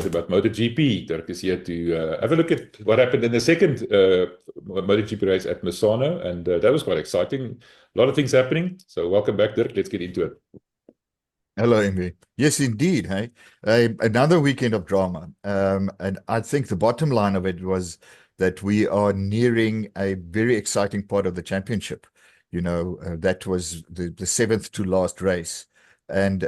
about MotoGP. Dirk is here to have a look at what happened in the second MotoGP race at Misano, and that was quite exciting. A lot of things happening. So welcome back, Dirk. Let's get into it. Hello, Emily. Yes, indeed. Hey, another weekend of drama. And I think the bottom line of it was that we are nearing a very exciting part of the championship. That was the seventh to last race. And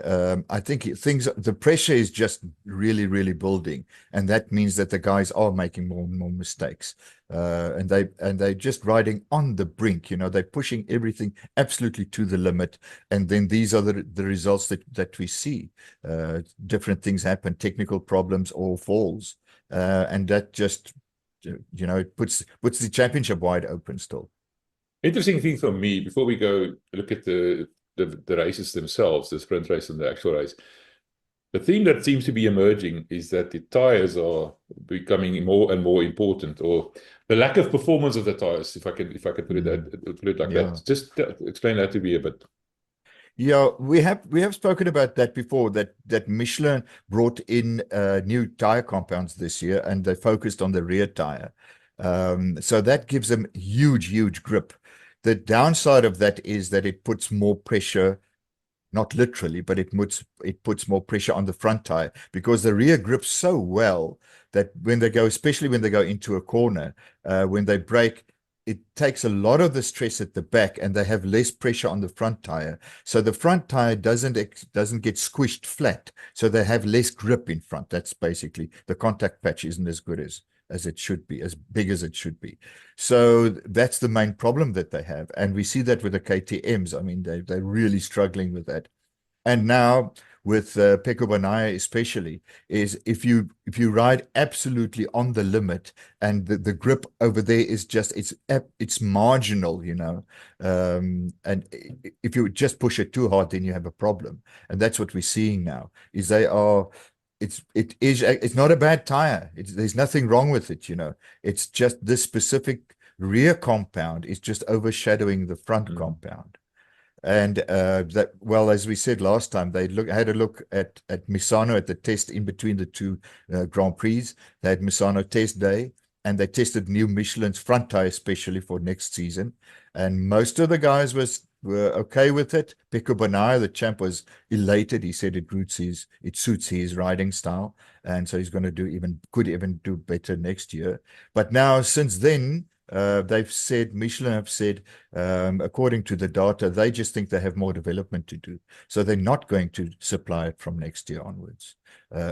I think the pressure is just really, really building. And that means that the guys are making more and more mistakes. And they're just riding on the brink. They're pushing everything absolutely to the limit. And then these are the results that we see. Different things happen, technical problems or falls. And that just, it puts the championship wide open still. Interesting thing for me, before we go look at the races themselves, the sprint race and the actual race, the theme that seems to be emerging is that the tires are becoming more and more important, or the lack of performance of the tires, if I could put it like that. Just explain that to me a bit. Yeah, we have spoken about that before, that Michelin brought in new tire compounds this year, and they focused on the rear tire. So that gives them huge grip. The downside of that is that it puts more pressure, not literally, but it puts more pressure on the front tire, because the rear grips so well that especially when they go into a corner, when they brake, it takes a lot of the stress at the back, and they have less pressure on the front tire. So the front tire doesn't get squished flat. So they have less grip in front. That's basically, the contact patch isn't as good as it should be, as big as it should be. So that's the main problem that they have. And we see that with the KTMs. I mean, they're really struggling with that. And now with Pecco Bagnaia especially, is if you ride absolutely on the limit, and the grip over there is just, it's marginal, and if you just push it too hard, then you have a problem. And that's what we're seeing now, is it's not a bad tire. There's nothing wrong with it, It's just this specific rear compound is just overshadowing the front compound. And as we said last time, they had a look at Misano at the test in between the two Grand Prix. They had Misano test day, and they tested new Michelin's front tire especially for next season. And most of the guys were okay with it. Pecco Bagnaia, the champ, was elated. He said it suits his riding style, and so he's going to could even do better next year. But now, since then, Michelin have said, according to the data, they just think they have more development to do. So they're not going to supply it from next year onwards,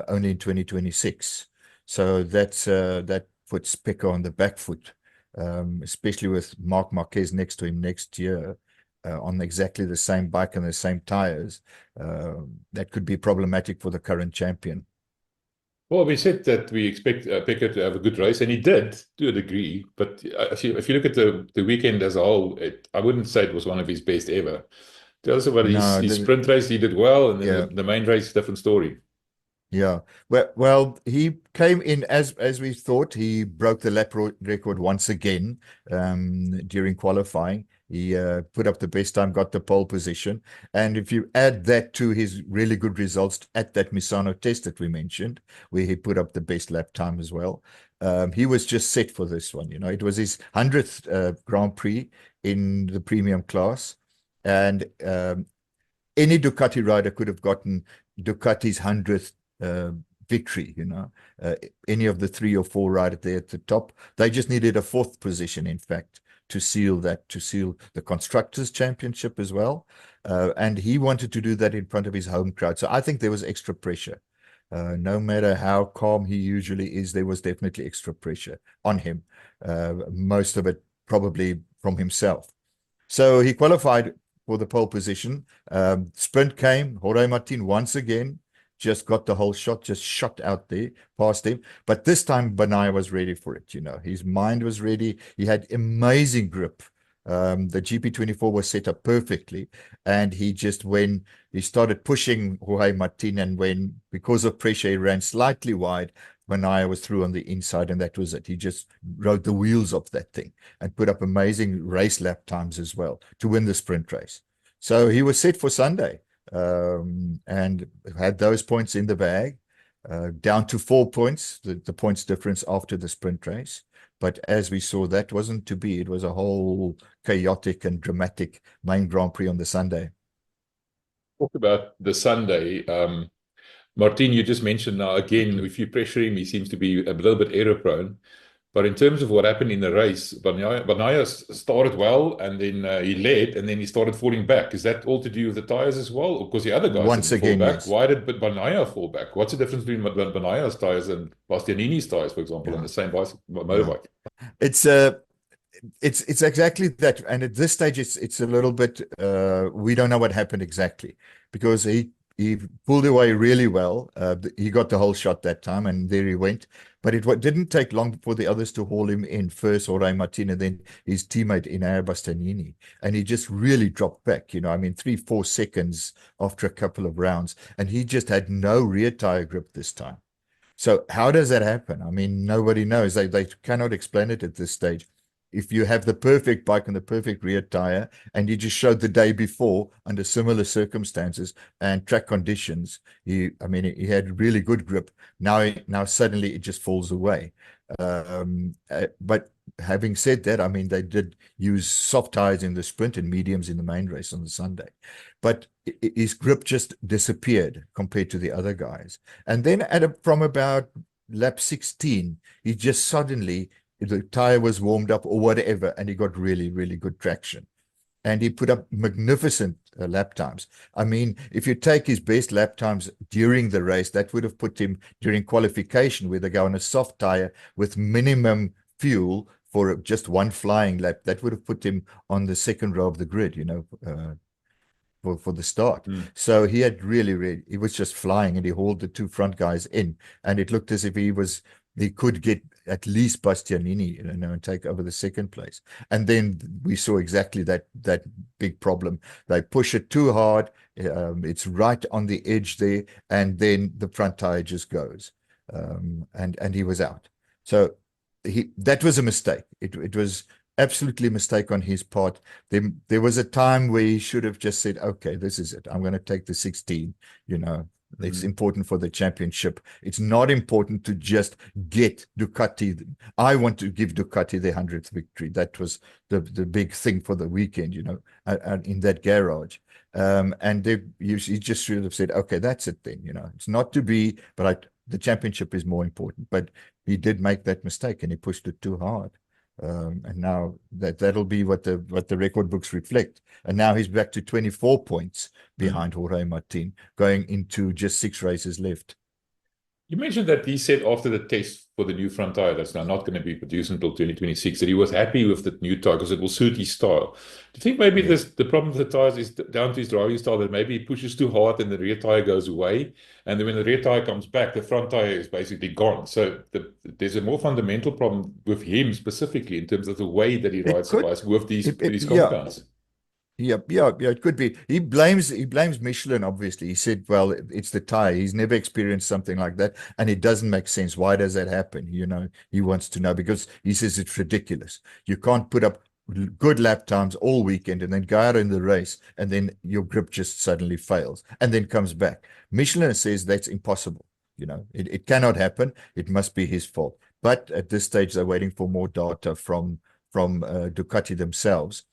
only in 2026. So that puts Pecco on the back foot, especially with Marc Marquez next to him next year, on exactly the same bike and the same tires. That could be problematic for the current champion. Well, we said that we expect Pecco to have a good race, and he did to a degree. But if you look at the weekend as a whole, I wouldn't say it was one of his best ever. Tell us about his sprint race. He did well, and then the main race, different story. Yeah, well, he came in as we thought. He broke the lap record once again during qualifying. He put up the best time, got the pole position. And if you add that to his really good results at that Misano test that we mentioned, where he put up the best lap time as well, he was just set for this one. It was his 100th Grand Prix in the premium class. And any Ducati rider could have gotten Ducati's 100th victory, any of the 3 or 4 right there at the top. They just needed a 4th position, in fact, to seal the Constructors' Championship as well. And he wanted to do that in front of his home crowd. So I think there was extra pressure. No matter how calm he usually is, there was definitely extra pressure on him. Most of it probably from himself. So he qualified for the pole position. Sprint came. Jorge Martin once again just got the whole shot, just shot out there past him. But this time, Bagnaia was ready for it. His mind was ready. He had amazing grip. The GP24 was set up perfectly. And when he started pushing Jorge Martin, and because of pressure, he ran slightly wide, Bagnaia was through on the inside, and that was it. He just rode the wheels of that thing and put up amazing race lap times as well to win the sprint race. So he was set for Sunday. And had those points in the bag. down to 4 points, the points difference after the sprint race. But as we saw, that wasn't to be. It was a whole chaotic and dramatic main Grand Prix on the Sunday. Talk about the Sunday. Martin, you just mentioned now again, if you pressure him, he seems to be a little bit error prone. But in terms of what happened in the race, Bagnaia started well, and then he led, and then he started falling back. Is that all to do with the tires as well? Or because the other guys Once didn't again, fall back? yes. Why did Bagnaia fall back? What's the difference between Bagnaia's tires and Bastianini's tires, for example, on the same motorbike? It's exactly that. And at this stage, it's a little bit, we don't know what happened exactly, because he pulled away really well. He got the whole shot that time, and there he went. But it didn't take long for the others to haul him in. First, Jorge Martin, and then his teammate, Enya Bastianini. And he just really dropped back, 3-4 seconds after a couple of rounds. And he just had no rear tire grip this time. So how does that happen? I mean, nobody knows. They cannot explain it at this stage. If you have the perfect bike and the perfect rear tire, and you just showed the day before under similar circumstances and track conditions, he had really good grip. Now suddenly it just falls away. But having said that, I mean, they did use soft tires in the sprint and mediums in the main race on the Sunday. But his grip just disappeared compared to the other guys. And then from about lap 16, he just suddenly, the tire was warmed up or whatever, and he got really, really good traction. And he put up magnificent lap times. I mean, if you take his best lap times during the race, that would have put him during qualification, where they go on a soft tire with minimum fuel for just one flying lap. That would have put him on the second row of the grid, for the start. So he had he was just flying, and he hauled the two front guys in, and it looked as if he could get at least Bastianini, and take over the second place. And then we saw exactly that big problem. They push it too hard. It's right on the edge there, and then the front tire just goes, and he was out. So that was a mistake. It was absolutely a mistake on his part. There was a time where he should have just said, okay, this is it. I'm going to take the 16, It's important for the championship. It's not important to just get Ducati. I want to give Ducati the 100th victory. That was the big thing for the weekend, in that garage. And he just should have said, okay, that's it then. It's not to be, but the championship is more important. But he did make that mistake, and he pushed it too hard. And now that'll be what the record books reflect. And now he's back to 24 points behind Jorge Martin, going into just 6 races left. You mentioned that he said after the test for the new front tire that's now not going to be produced until 2026 that he was happy with the new tire because it will suit his style. Do you think maybe the problem with the tires is down to his driving style, that maybe he pushes too hard and the rear tire goes away, and then when the rear tire comes back, the front tire is basically gone? So there's a more fundamental problem with him specifically in terms of the way that he rides the bike with these compounds. Yeah, it could be. He blames Michelin, obviously. He said, well, it's the tire. He's never experienced something like that, and it doesn't make sense. Why does that happen? He wants to know, because he says it's ridiculous. You can't put up good lap times all weekend and then go out in the race, and then your grip just suddenly fails and then comes back. Michelin says that's impossible. It cannot happen. It must be his fault. But at this stage, they're waiting for more data from Ducati themselves,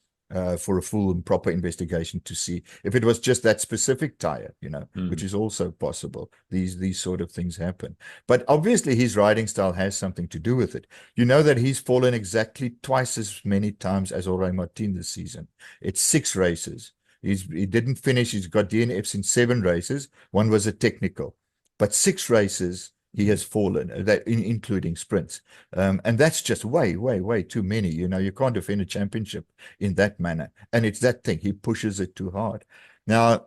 for a full and proper investigation to see if it was just that specific tire, which is also possible. These sort of things happen. But obviously his riding style has something to do with it. That he's fallen exactly twice as many times as Jorge Martin this season. It's 6 races. He didn't finish. He's got DNFs in 7 races. One was a technical. But 6 races he has fallen, including sprints. And that's just way, way, way too many. You can't defend a championship in that manner. And it's that thing. He pushes it too hard. Now,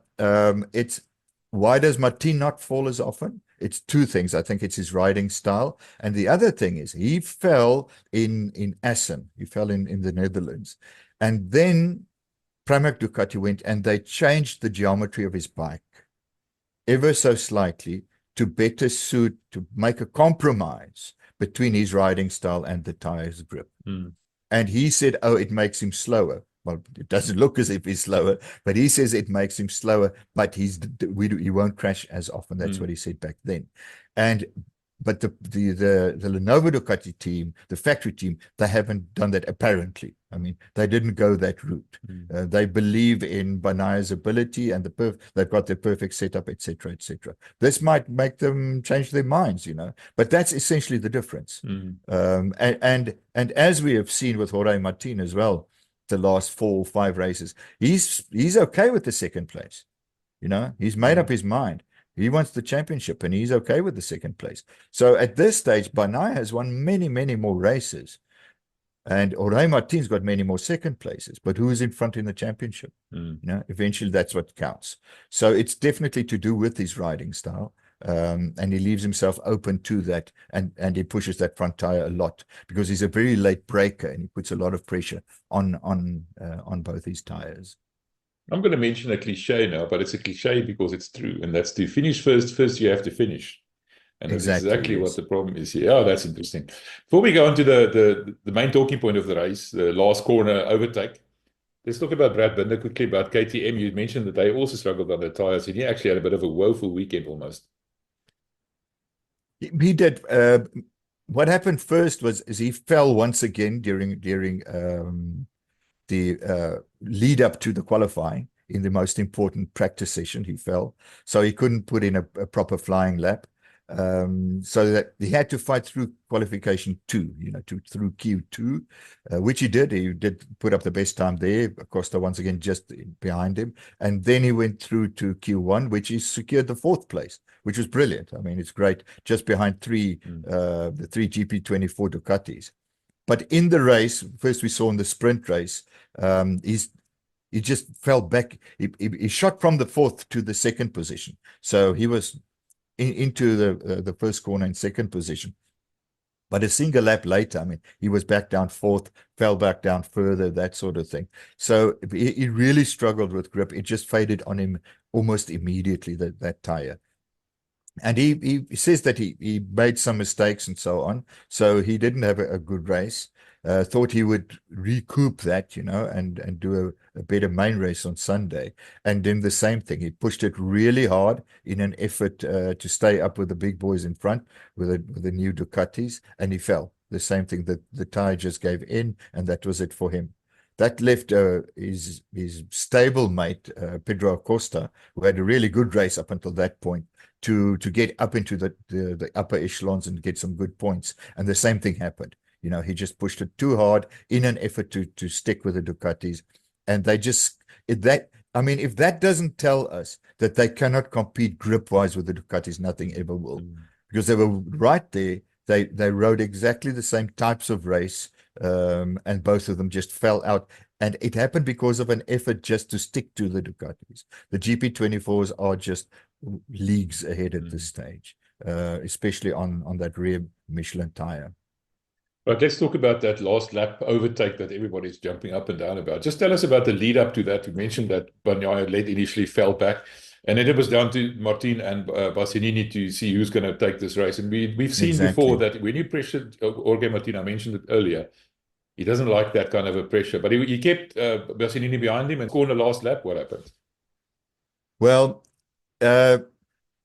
why does Martin not fall as often? It's 2 things. I think it's his riding style. And the other thing is he fell in Assen. He fell in the Netherlands. And then Pramac Ducati went and they changed the geometry of his bike ever so slightly, to better suit, to make a compromise between his riding style and the tire's grip. And he said, it makes him slower. well, it doesn't look as if he's slower, but he says it makes him slower, but he won't crash as often. That's what he said back then. But the Lenovo Ducati team, the factory team, they haven't done that apparently. I mean, they didn't go that route. They believe in Bagnaia's ability, and they've got their perfect setup, etc., etc. This might make them change their minds, but that's essentially the difference. And as we have seen with Jorge Martin as well, the last 4 or 5 races, he's okay with the second place. He's made up his mind. He wants the championship, and he's okay with the second place. So at this stage, Bagnaia has won many, many more races. And Jorge Martin's got many more second places. But who's in front in the championship? Eventually, that's what counts. So it's definitely to do with his riding style. And he leaves himself open to that. And he pushes that front tire a lot because he's a very late breaker, and he puts a lot of pressure on both his tires. I'm going to mention a cliche now, but it's a cliche because it's true, and that's to finish first. First, you have to finish, and that's exactly yes. what the problem is here. Oh, that's interesting. Before we go on to the main talking point of the race, the last corner overtake, let's talk about Brad Binder quickly, about KTM. You mentioned that they also struggled on their tires, and he actually had a bit of a woeful weekend almost. He did. What happened first was he fell once again during the lead up to the qualifying. In the most important practice session, he fell, so he couldn't put in a proper flying lap, so that he had to fight through qualification 2, through Q2, which he did. He did put up the best time there. Costa once again just behind him, and then he went through to Q1, which he secured the 4th place, which was brilliant. I mean, it's great, just behind the 3 GP24 Ducatis. But in the race, first we saw in the sprint race, he just fell back. He shot from the 4th to the 2nd position. So he was into the first corner in 2nd position. But a single lap later, I mean, he was back down 4th, fell back down further, that sort of thing. So he really struggled with grip. It just faded on him almost immediately, that tire. And he says that he made some mistakes and so on. So he didn't have a good race. Thought he would recoup that, and do a better main race on Sunday. And then the same thing. He pushed it really hard in an effort to stay up with the big boys in front with the new Ducatis. And he fell. The same thing, that the tire just gave in, and that was it for him. That left his stable mate, Pedro Acosta, who had a really good race up until that point, to get up into the upper echelons and get some good points. And the same thing happened. He just pushed it too hard in an effort to stick with the Ducatis. And they just, if that doesn't tell us that they cannot compete grip-wise with the Ducatis, nothing ever will. Because they were right there. They rode exactly the same types of race, and both of them just fell out. And it happened because of an effort just to stick to the Ducatis. The GP24s are just leagues ahead at this stage, especially on that rear Michelin tire. Right, let's talk about that last lap overtake that everybody's jumping up and down about. Just tell us about the lead up to that. You mentioned that Bagnaia led initially, fell back, and then it was down to Martin and Bastianini to see who's going to take this race. And we've seen before that when you pressured Jorge Martin, I mentioned it earlier, he doesn't like that kind of a pressure. But he kept Bastianini behind him and scored the last lap. What happened? Well,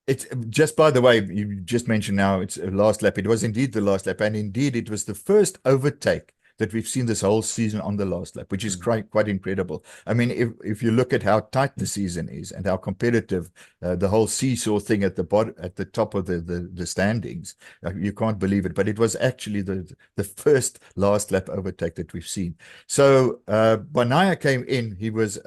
it's just, by the way, you just mentioned now it's a last lap. It was indeed the last lap, and indeed it was the first overtake that we've seen this whole season on the last lap, which is quite incredible. I mean, if you look at how tight the season is and how competitive the whole seesaw thing at the top of the standings, you can't believe it. But it was actually the first last lap overtake that we've seen. So Bagnaia came in. He was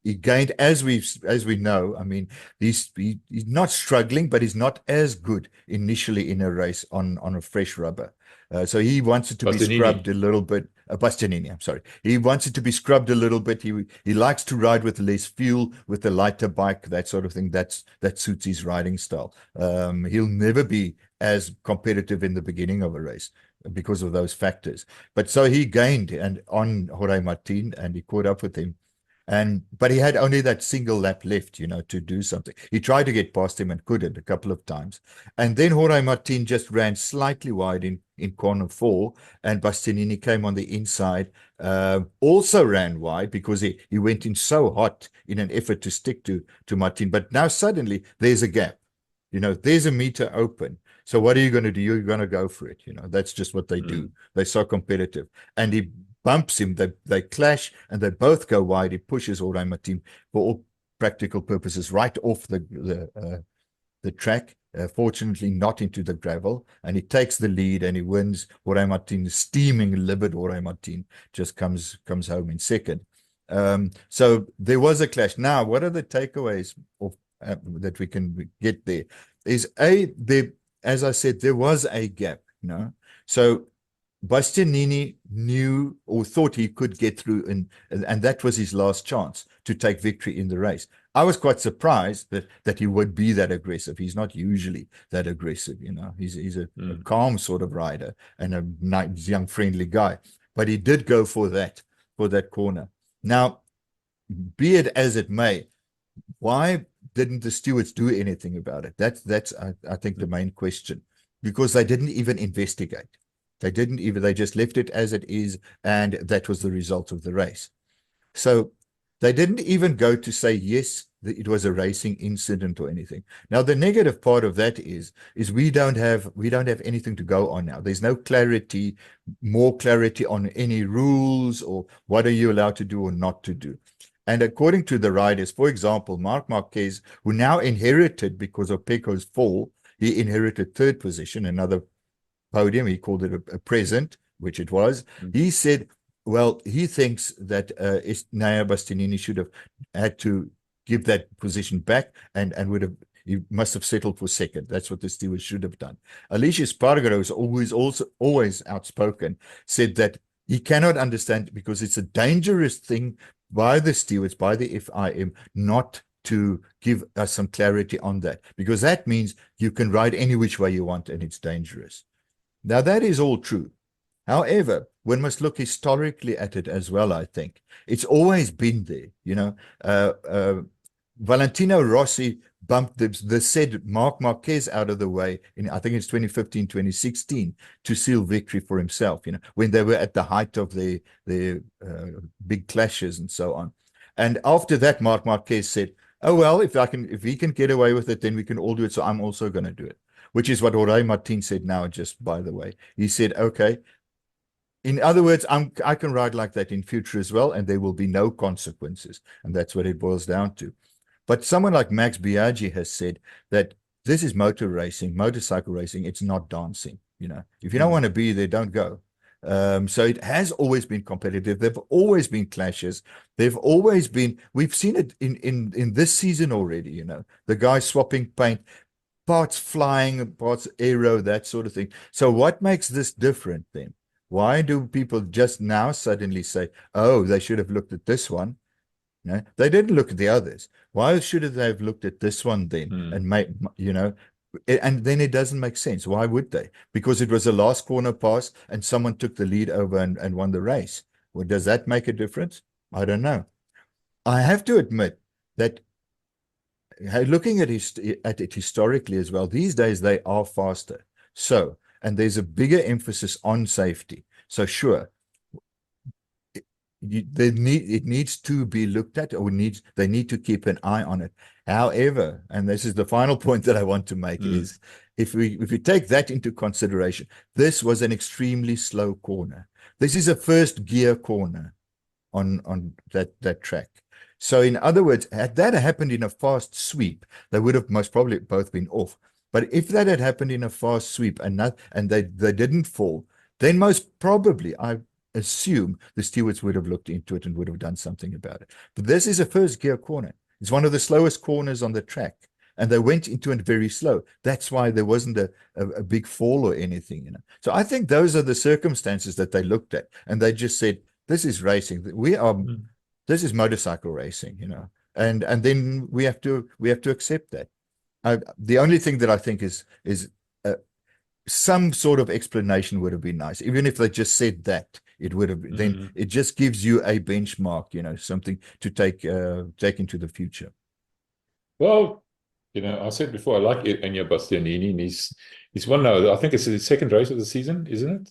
he gained, as we know. I mean, he's not struggling, but he's not as good initially in a race on a fresh rubber. So he wants it to be scrubbed a little bit. Bastianini, I'm sorry. He wants it to be scrubbed a little bit. He likes to ride with less fuel, with a lighter bike, that sort of thing. That suits his riding style. He'll never be as competitive in the beginning of a race because of those factors. But so he gained on Jorge Martin, and he caught up with him. But he had only that single lap left, to do something. He tried to get past him and couldn't a couple of times. And then Jorge Martin just ran slightly wide in corner 4, and Bastianini came on the inside, also ran wide because he went in so hot in an effort to stick to Martin. But now suddenly there's a gap. There's a meter open. So what are you going to do? You're going to go for it. That's just what they do. They're so competitive. And he bumps him. They clash, and they both go wide. He pushes Jorge Martin, for all practical purposes, right off the track. Fortunately, not into the gravel. And he takes the lead, and he wins. Jorge Martin, steaming, livid Jorge Martin, just comes home in second. So there was a clash. Now, what are the takeaways that we can get there? Is as I said, there was a gap. So Bastianini knew or thought he could get through, and that was his last chance to take victory in the race. I was quite surprised that he would be that aggressive. He's not usually that aggressive. He's a calm sort of rider and a nice, young, friendly guy. But he did go for that corner. Now, be it as it may, why didn't the stewards do anything about it? That's I think the main question, because they didn't even investigate. They just left it as it is, and that was the result of the race. So they didn't even go to say, yes, it was a racing incident or anything. Now, the negative part of that is we don't have anything to go on now. There's no clarity, more clarity on any rules or what are you allowed to do or not to do. And according to the riders, for example, Marc Marquez, who now inherited, because of Pecco's fall, he inherited third position, another podium. He called it a present, which it was. He said, well, he thinks that Enya Bastianini should have had to give that position back and he must have settled for second. That's what the stewards should have done. Alicia Spargaro is always outspoken, said that he cannot understand, because it's a dangerous thing by the stewards, by the FIM, not to give us some clarity on that, because that means you can ride any which way you want and it's dangerous. Now, that is all true. However, one must look historically at it as well, I think. It's always been there, Valentino Rossi bumped the said Marc Marquez out of the way in, I think it's 2015, 2016, to seal victory for himself, when they were at the height of their big clashes and so on. And after that, Marc Marquez said, oh, well, if he can get away with it, then we can all do it. So I'm also going to do it, which is what Jorge Martin said now, just by the way. He said, okay, in other words, I can ride like that in future as well, and there will be no consequences. And that's what it boils down to. But someone like Max Biaggi has said that this is motorcycle racing. It's not dancing. If you don't want to be there, don't go. So it has always been competitive. There've always been clashes. We've seen it in this season already, the guys swapping paint, parts flying, parts aero, that sort of thing. So what makes this different then? Why do people just now suddenly say, oh, they should have looked at this one? They didn't look at the others. Why should they have looked at this one then? And and then it doesn't make sense. Why would they? Because it was a last corner pass and someone took the lead over and won the race. Well, does that make a difference? I don't know. I have to admit that looking at it historically as well, these days they are faster. So, and there's a bigger emphasis on safety. So sure, it needs to be looked at, or they need to keep an eye on it. However, and this is the final point that I want to make, is if we take that into consideration, this was an extremely slow corner. This is a first gear corner on that track. So in other words, had that happened in a fast sweep, they would have most probably both been off. But if that had happened in a fast sweep and they didn't fall, then most probably I assume the stewards would have looked into it and would have done something about it. But this is a first gear corner. It's one of the slowest corners on the track, and they went into it very slow. That's why there wasn't a big fall or anything. So I think those are the circumstances that they looked at, and they just said, this is racing. This is motorcycle racing, and then we have to accept that. The only thing that I think is some sort of explanation would have been nice, even if they just said that. It would have been, then it just gives you a benchmark, something to take into the future. Well, I said before, I like Enya Bastianini, and he's won now. I think it's his second race of the season, isn't it?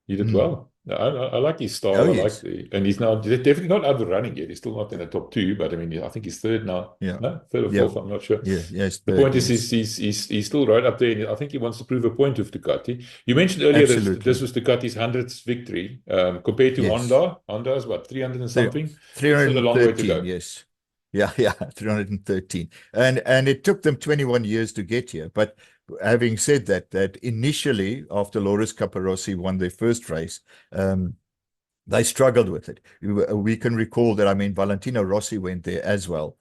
He did well. I like his Oh, style. I like yes. and he's now definitely not outrunning yet. He's still not in the top two, but I mean, I think he's third now. Yeah. No, third or Yeah. fourth. I'm not sure. Yeah. Yes. The Third, point is, yes. he's still right up there, and I think he wants to prove a point with Ducati. You mentioned earlier that this Absolutely. was Ducati's 100th victory, compared to Yes. Honda. Honda's what, 300 and Three- something. Still a long way to 313, go. yes. Yeah, yeah, 313. And it took them 21 years to get here. But having said that, that initially, after Loris Capirossi won their first race, they struggled with it. We can recall that, I mean, Valentino Rossi went there as well,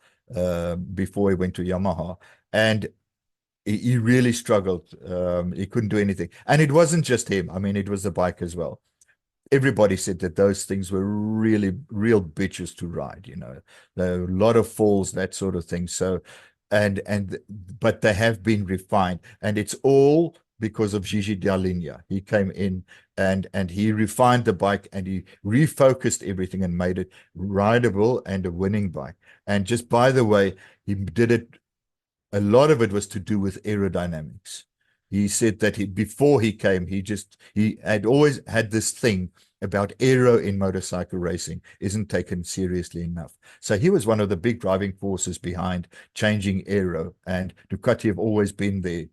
before he went to Yamaha. And he really struggled. He couldn't do anything. And it wasn't just him. I mean, it was the bike as well. Everybody said that those things were really real bitches to ride, a lot of falls, that sort of thing. So, but they have been refined, and it's all because of Gigi Dall'Igna. He came in and he refined the bike, and he refocused everything and made it rideable and a winning bike. And just by the way, he did it. A lot of it was to do with aerodynamics. He said that before he came, he had always had this thing about aero in motorcycle racing isn't taken seriously enough. So he was one of the big driving forces behind changing aero, and Ducati have always been there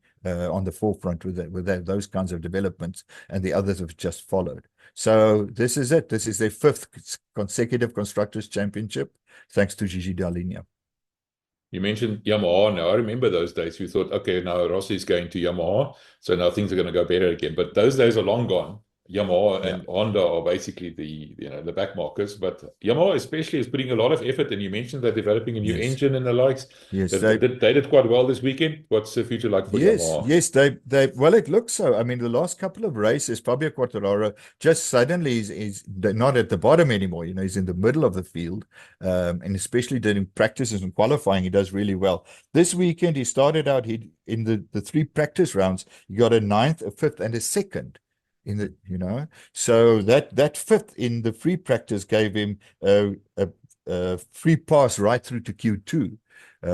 on the forefront with those kinds of developments, and the others have just followed. So this is it. This is their fifth consecutive Constructors' Championship, thanks to Gigi Dall'Igna. You mentioned Yamaha. Now, I remember those days. We thought, okay, now Rossi's going to Yamaha, so now things are going to go better again. But those days are long gone. Yamaha and Honda are basically the back markers. But Yamaha especially is putting a lot of effort. And you mentioned they're developing a new engine and the likes. Yes, they did quite well this weekend. What's the future like for Yamaha? Yes, well, it looks so. I mean, the last couple of races, Fabio Quartararo just suddenly is not at the bottom anymore. He's in the middle of the field, and especially during practices and qualifying, he does really well. This weekend, he started out in the three practice rounds, he got a ninth, a fifth, and a second. So that fifth in the free practice gave him a free pass right through to Q2,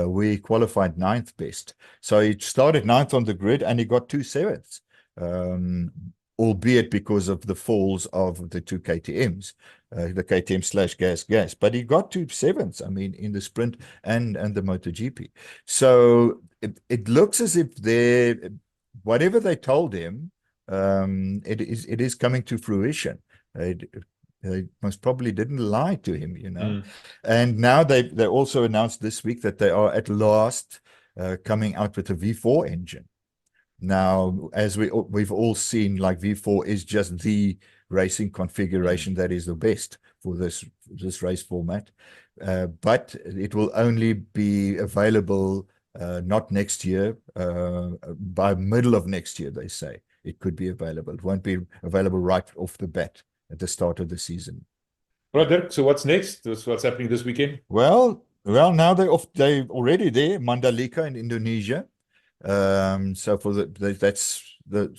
where he qualified ninth best. So he started ninth on the grid, and he got 2 sevenths, albeit because of the falls of the two KTMs, the KTM / gas. But he got 2 sevenths, I mean, in the sprint and the MotoGP. So it looks as if whatever they told him, it is coming to fruition. They most probably didn't lie to him, And now they also announced this week that they are at last coming out with a V4 engine. Now, as we've all seen, like, V4 is just the racing configuration that is the best for this race format. But it will only be available not next year, by middle of next year, they say. It could be available. It won't be available right off the bat at the start of the season. Right, Dirk. So what's next? What's happening this weekend? Well, now they're already there, Mandalika in Indonesia. So that's the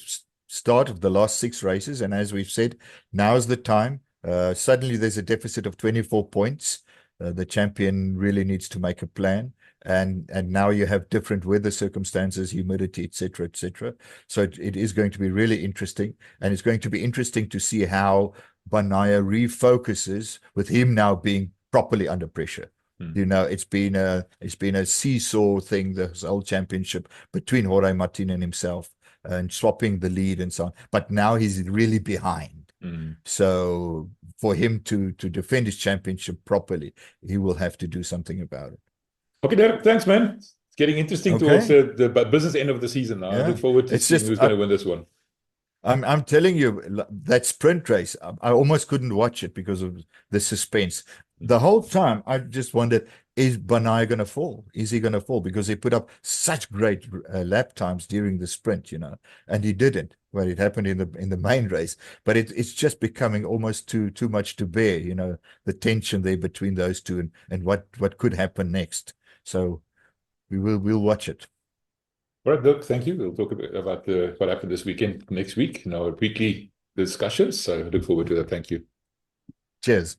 start of the last 6 races, and as we've said, now's the time. Suddenly there's a deficit of 24 points. The champion really needs to make a plan. And now you have different weather circumstances, humidity, etc., etc. So it is going to be really interesting, and it's going to be interesting to see how Bagnaia refocuses with him now being properly under pressure. It's been a seesaw thing, this whole championship, between Jorge Martin and himself, and swapping the lead and so on. But now he's really behind. So for him to defend his championship properly, he will have to do something about it. Okay, Derek, thanks, man. It's getting interesting towards the business end of the season now. I look forward to seeing who's going to win this one. I'm telling you, that sprint race, I almost couldn't watch it because of the suspense. The whole time, I just wondered, is Bagnaia going to fall? Is he going to fall? Because he put up such great lap times during the sprint, and he didn't. Well, it happened in the main race, but it's just becoming almost too much to bear, the tension there between those two, and what could happen next. So we'll watch it. All right, Dirk, thank you. We'll talk about what happened this weekend next week in our weekly discussions. So I look forward to that. Thank you. Cheers.